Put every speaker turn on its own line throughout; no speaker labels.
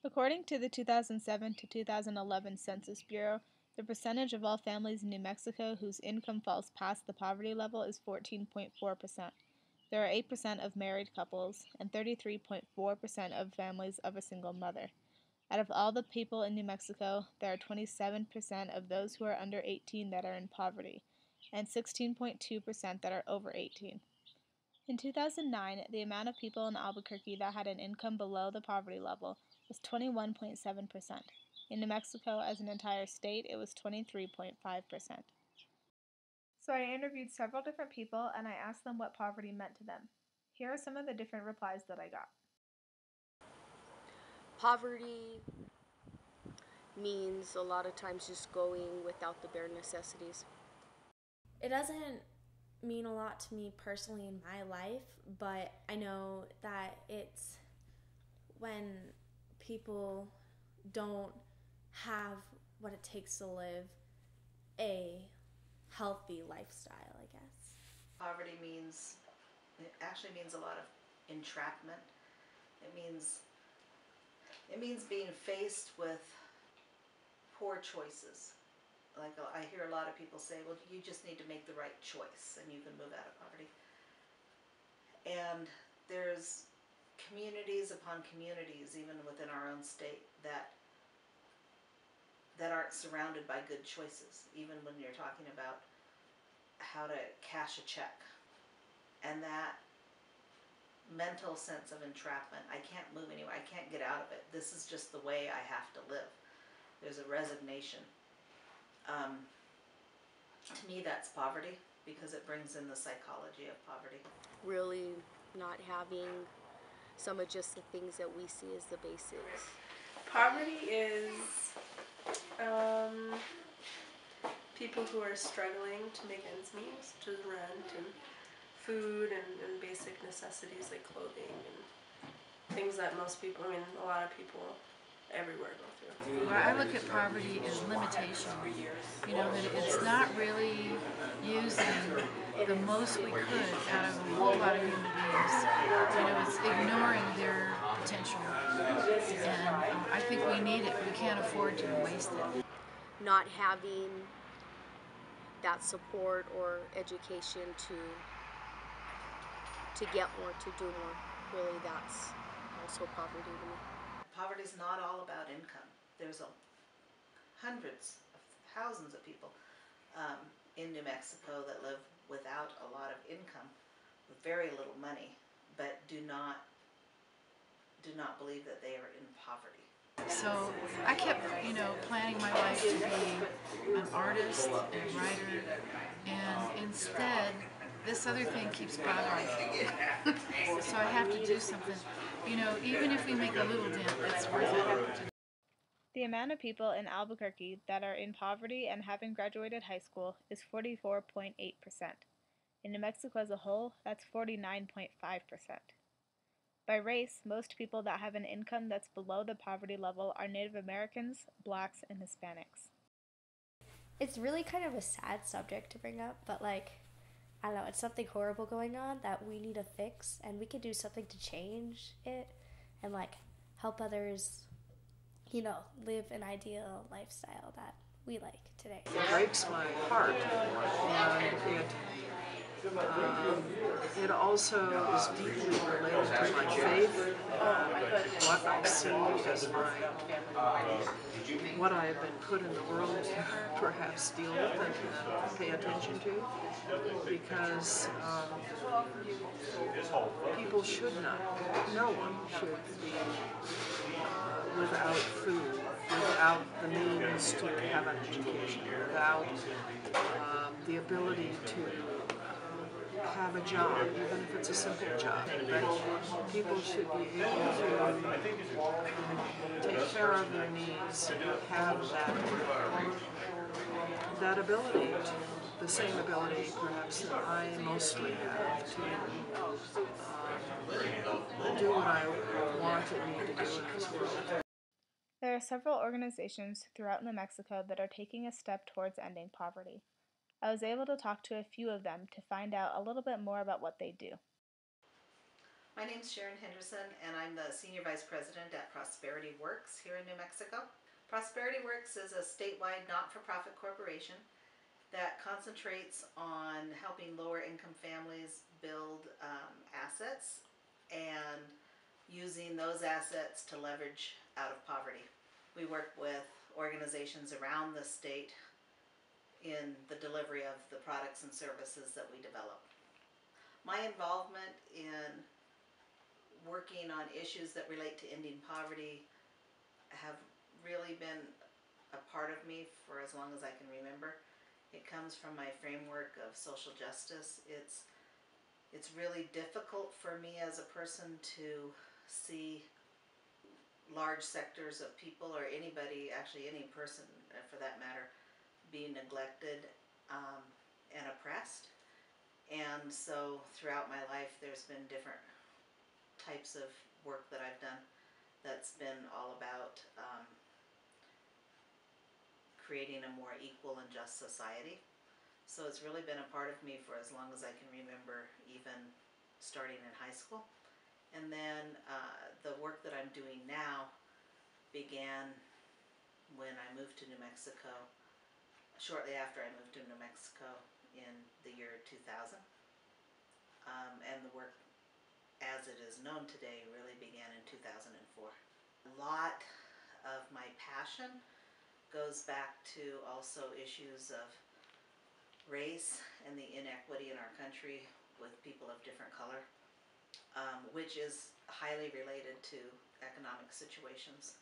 According to the 2007 to 2011 Census Bureau, the percentage of all families in New Mexico whose income falls past the poverty level is 14.4%. There are 8% of married couples and 33.4% of families of a single mother. Out of all the people in New Mexico, there are 27% of those who are under 18 that are in poverty, and 16.2% that are over 18. In 2009, the amount of people in Albuquerque that had an income below the poverty level was 21.7%. In New Mexico, as an entire state, it was 23.5%. So I interviewed several different people and I asked them what poverty meant to them. Here are some of the different replies that I got.
Poverty means a lot of times just going without the bare necessities.
It doesn't mean a lot to me personally in my life, but I know that it's when people don't have what it takes to live a healthy lifestyle, I guess.
Poverty actually means a lot of entrapment. It means being faced with poor choices. Like I hear a lot of people say, well, you just need to make the right choice and you can move out of poverty. And there's communities upon communities, even within our own state, that aren't surrounded by good choices, even when you're talking about how to cash a check. And that mental sense of entrapment, I can't move anywhere, I can't get out of it, this is just the way I have to live. There's a resignation. To me, that's poverty, because it brings in the psychology of poverty.
Really not having some of just the things that we see as the basics.
Poverty is people who are struggling to make ends meet, such as rent and food and basic necessities like clothing and things that most people, a lot of people everywhere go through.
Well, I look at poverty as limitation. You know, that it's not really using the most we could out of a whole lot of human beings. You know, it's ignoring their potential. And I think we need it. We can't afford to waste it.
Not having that support or education to get more, to do more. Really, that's also poverty to me.
Poverty is not all about income. There's hundreds of thousands of people in New Mexico that live without a lot of income, with very little money, but do not believe that they are in poverty.
So I kept, planning my life to be an artist and a writer, and instead this other thing keeps bothering me. So I have to do something. Even if we make a little dent, it's worth it.
The amount of people in Albuquerque that are in poverty and haven't graduated high school is 44.8%. In New Mexico as a whole, that's 49.5%. By race, most people that have an income that's below the poverty level are Native Americans, blacks, and Hispanics.
It's really kind of a sad subject to bring up, but I don't know, it's something horrible going on that we need to fix, and we can do something to change it and help others, live an ideal lifestyle that we like today.
It breaks my heart, and it also is deeply related to my faith and what I see as what I have been put in the world to perhaps deal with and pay attention to, because people should not, no one should be without food, without the means to have an education, without the ability to have a job, even if it's a simple job. But people should be able to take care of their needs and have that ability, the same ability perhaps that I mostly have to do what I want and need to do in this world.
There are several organizations throughout New Mexico that are taking a step towards ending poverty. I was able to talk to a few of them to find out a little bit more about what they do.
My name's Sharon Henderson, and I'm the Senior Vice President at Prosperity Works here in New Mexico. Prosperity Works is a statewide not-for-profit corporation that concentrates on helping lower-income families build assets and using those assets to leverage out of poverty. We work with organizations around the state in the delivery of the products and services that we develop. My involvement in working on issues that relate to ending poverty have really been a part of me for as long as I can remember. It comes from my framework of social justice. It's really difficult for me as a person to see large sectors of people, or anybody, actually any person for that matter, being neglected and oppressed. And so throughout my life there's been different types of work that I've done that's been all about creating a more equal and just society. So it's really been a part of me for as long as I can remember, even starting in high school. And then the work that I'm doing now began when I moved to New Mexico, shortly after I moved to New Mexico in the year 2000. And the work as it is known today really began in 2004. A lot of my passion goes back to also issues of race and the inequity in our country with people of different color, which is highly related to economic situations.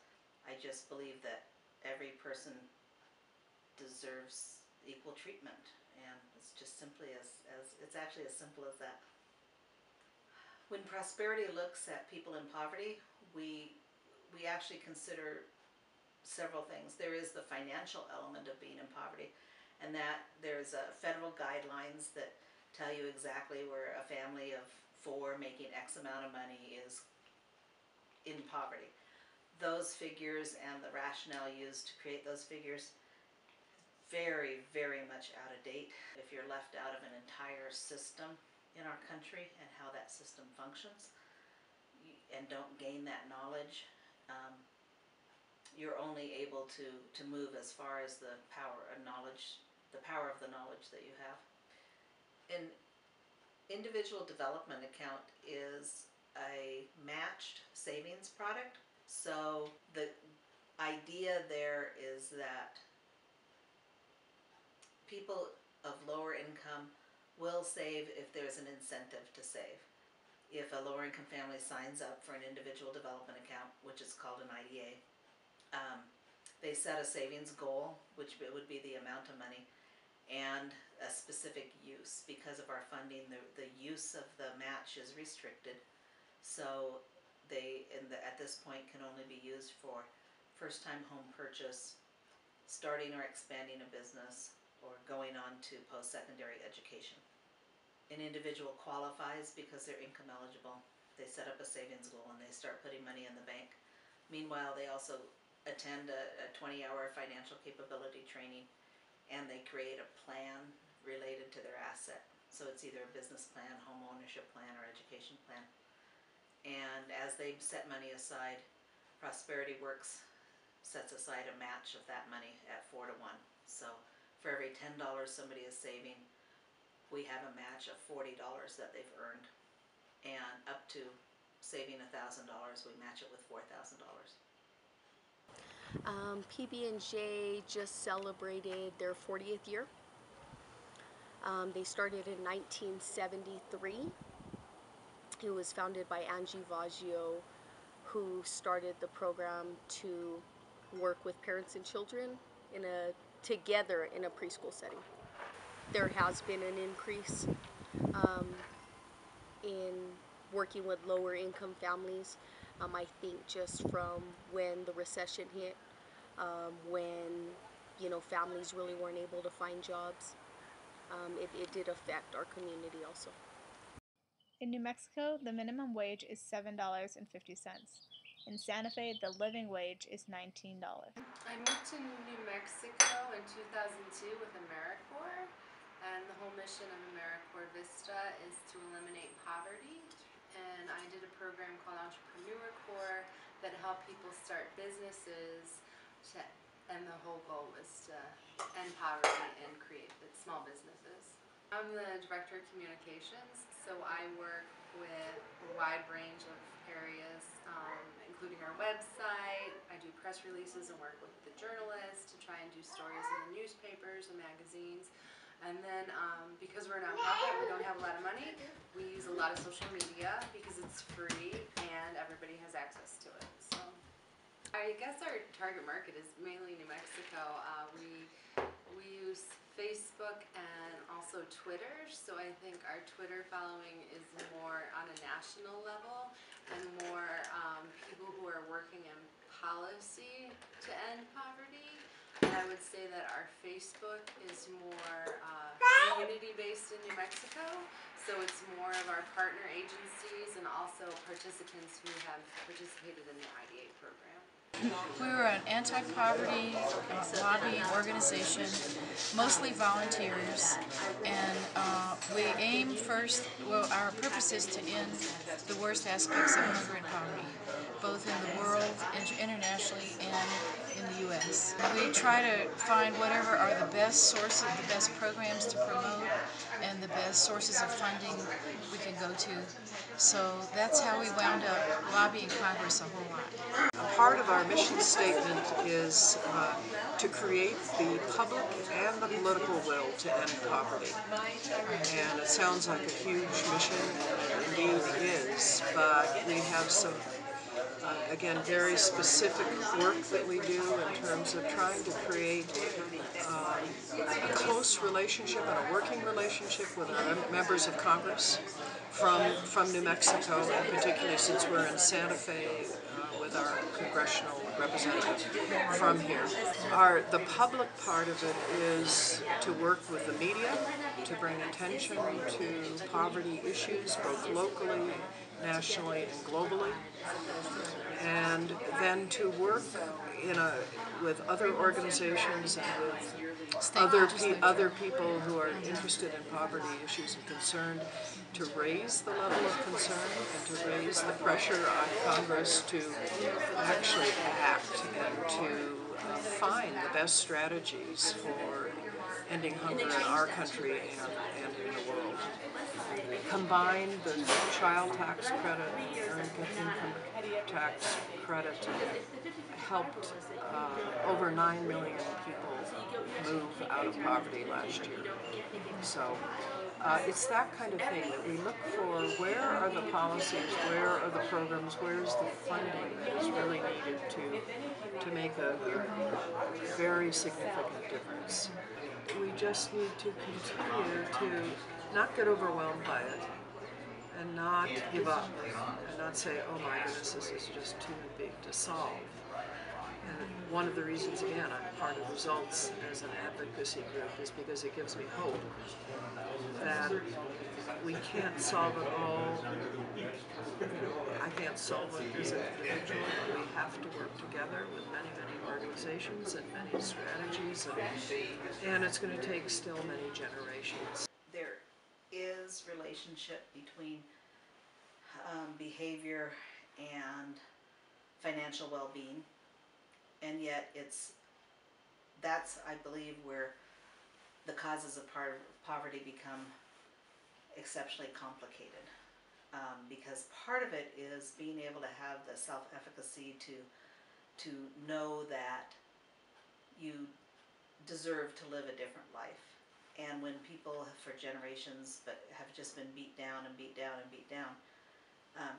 I just believe that every person deserves equal treatment, and it's just simply it's actually as simple as that. When Prosperity looks at people in poverty, we actually consider several things. There is the financial element of being in poverty, and that there's federal guidelines that tell you exactly where a family of 4 making X amount of money is in poverty. Those figures and the rationale used to create those figures, very, very much out of date. If you're left out of an entire system in our country and how that system functions, and don't gain that knowledge, you're only able to move as far as the power of knowledge, the power of the knowledge that you have. An individual development account is a matched savings product. So the idea there is that people of lower income will save if there's an incentive to save. If a lower income family signs up for an individual development account, which is called an IDA, they set a savings goal, which would be the amount of money, and a specific use. Because of our funding, the use of the match is restricted, so they at this point can only be used for first-time home purchase, starting or expanding a business, or going on to post-secondary education. An individual qualifies because they're income eligible. They set up a savings goal and they start putting money in the bank. Meanwhile, they also attend a 20-hour financial capability training, and they create a plan related to their asset. So it's either a business plan, home ownership plan, or education plan. And as they set money aside, Prosperity Works sets aside a match of that money at 4 to 1. So for every $10 somebody is saving, we have a match of $40 that they've earned, and up to saving $1,000, we match it with $4,000.
PB&J just celebrated their 40th year. They started in 1973. It was founded by Angie Vaggio, who started the program to work with parents and children together in a preschool setting. There has been an increase in working with lower income families. I think just from when the recession hit, when families really weren't able to find jobs, it did affect our community also.
In New Mexico, the minimum wage is $7.50. In Santa Fe, the living wage is $19.
I moved to New Mexico in 2002 with AmeriCorps, and the whole mission of AmeriCorps Vista is to eliminate poverty and I did a program called Entrepreneur Corps that helped people start businesses, and the whole goal was to end poverty and create small businesses. I'm the Director of Communications, so I work with a wide range of areas, including our website. I do press releases and work with the journalists to try and do stories in the newspapers and magazines. And then because we're a nonprofit and we don't have a lot of money, we use a lot of social media because it's free and everybody has access to it. So I guess our target market is mainly New Mexico. We use Facebook and also Twitter, so I think our Twitter following is more on a national level and more people who are working in policy to end poverty. And I would say that our Facebook is more community-based in New Mexico, so it's more of our partner agencies and also participants who have participated in the IDA program.
We're an anti-poverty lobbying organization, mostly volunteers, and we aim first, well, our purpose is to end the worst aspects of hunger and poverty, both in the world, internationally, and in the U.S. We try to find whatever are the best sources, the best programs to promote, and the best sources of funding we can go to. So that's how we wound up lobbying Congress a whole lot.
Part of our mission statement is to create the public and the political will to end poverty. And it sounds like a huge mission, and it indeed is, but we have some, again, very specific work that we do in terms of trying to create a close relationship and a working relationship with our members of Congress from New Mexico, and particularly since we're in Santa Fe with our congressional representative from here. The public part of it is to work with the media to bring attention to poverty issues, both locally, nationally, and globally, and then to work with other organizations and with other people who are interested in poverty issues and concerned, to raise the level of concern and to raise the pressure on Congress to actually act and to find the best strategies for ending hunger in our country and in the world. Combine the child tax credit, earned income tax credit, helped over 9 million people move out of poverty last year. So it's that kind of thing that we look for. Where are the policies, where are the programs, where's the funding that is really needed to make a very significant difference. We just need to continue to not get overwhelmed by it and not give up and not say, oh my goodness, this is just too big to solve. And one of the reasons, again, I'm part of Results as an advocacy group is because it gives me hope that we can't solve it all. I can't solve it as an individual, but we have to work together with many, many organizations and many strategies, and it's going to take still many generations.
There is relationship between behavior and financial well-being, and yet that's, I believe, where the causes of poverty become exceptionally complicated, because part of it is being able to have the self-efficacy to know that you deserve to live a different life. And when people for generations but have just been beat down and beat down and beat down,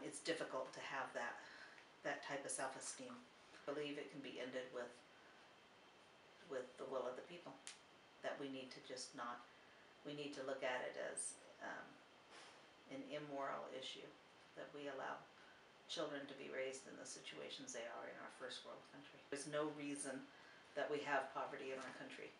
it's difficult to have that type of self-esteem. I believe it can be ended with the will of the people. That we need to just not, we need to look at it as an immoral issue, that we allow children to be raised in the situations they are in our first world country. There's no reason that we have poverty in our country.